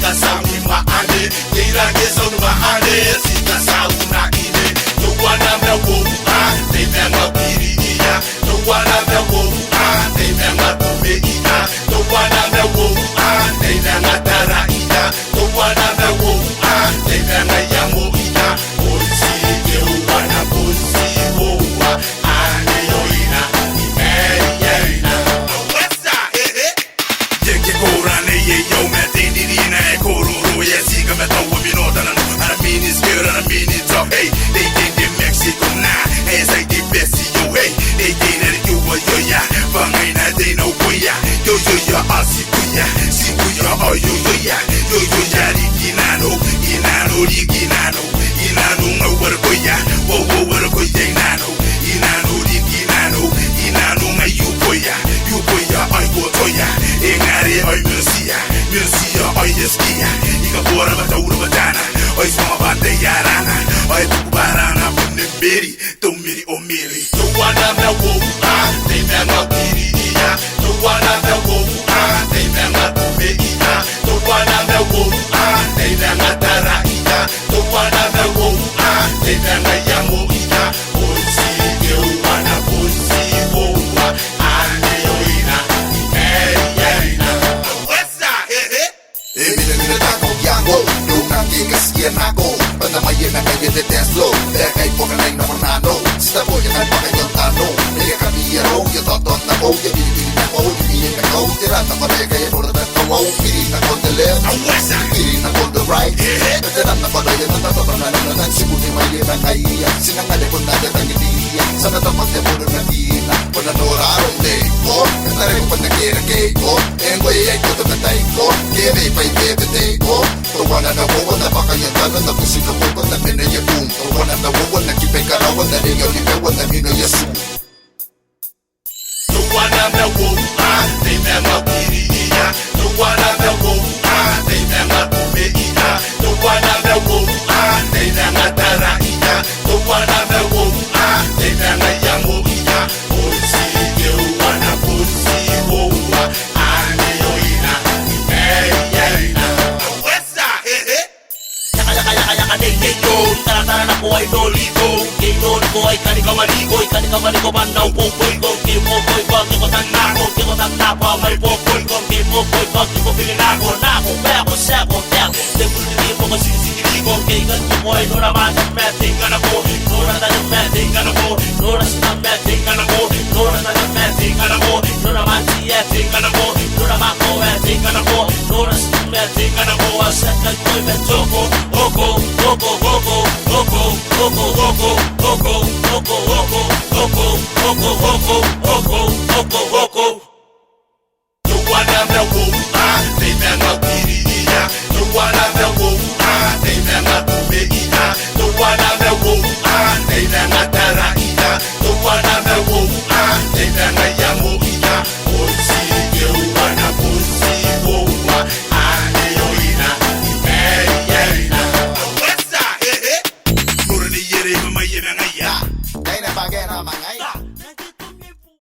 sika sauni maane Tira ke sauni maane sika sauna ine Tuwana me wo te me ngapiri iya Tuwana me wo te me ngatume iya Tuwana me wo te me ngatara iya Tuwana me wo te me ngayamo iya Bosi ke uwana bosi woa ane yoina imeri yeina What's up? Jeke korane ye yo me tindirina e kororo ye siga me tawo mi no dana I mean it's good and I mean it's up hey they think in Mexico now hey say the best yo hey they think that you were yo ya bangaina they know kuya yo ya asikuya sikuya oh yo ya rikinano inano ngawar kuya wo war kuya inano rikinano inano ngayu kuya ay go toya engare ay mercia ay eskia iga bora bataura batana ay sama bate yarana ay kubarana bunne beri tomiri omiri tuwana me wo te me ngapiri iya tuwana me wo te me ngatume iya tuwana me wo te me ngatara iya tuwana me wo te me ngayamo iya bosi ke wana bosi woa ane yoina imeri what's up Mira tako yango Nung nakikasiyan ako Panamayin na kayo de Teslo Dahil kahit po kanay na manano Sita po yan ang pakayong tanong Naya kami yarong Yototot na ko Yabilin ako Yabilin ako Tirata ko na kaya mura na kawaw Pirin ako the left what's up Pirin ako the right Natiran ako na yan Ang tatapananan Sibuti mayin ang kaya Sinangali ko na datang iniya Sana tapat niya muna na ina Pananurarong day ko Katari ko pa nagkiragay ko Engway ay ko tamatay ko Kiri pa'y bebete ko Tawanan na wawan na bakayantanan Na kusinukupan na minayagong Tawanan na wawan na kipay karawan Na ringaw ni Bewan na minayasu Tuwana me wo te me ngapiri iya Tuwana me wo te me ngatume iya Tuwana me wo te me ngatara iya Tuwana me wo te me ngayamo iya Bosi ke uwana bosi woa ane yoina imeri yeina What's up? Yaka yo tara na ko ay dolito Kino ko ay kanikamaliko Bandaw po ko'y ko Kimo ko'y ko Kiko tanako May po ko'y ko Kimo ko'y ko Kiko pilin ako Nako beko seko tel Depulili mo ko sisigili ko Kaigan ko ko'y Nora manang meting ka na ko Nora tanang meting ka na ko Nora sinang meting ka na ko Nora tanang meting ka na ko Nora mansiyeting ka na ko Nora mako meting ka na ko Nora sinang meting ka na ko Asekan ko'y metoko Oko Tuwana me wo te me ngapiri iya Tuwana me wo te me ngatume iya Tuwana me wo te me ngatara iya Tuwana me wo te me ngayamo iya Bosi ke uwana bosi woa ane yoina imeri yeina What's up? Murni yere mamaye me ngaya Kaya na bagay na mangay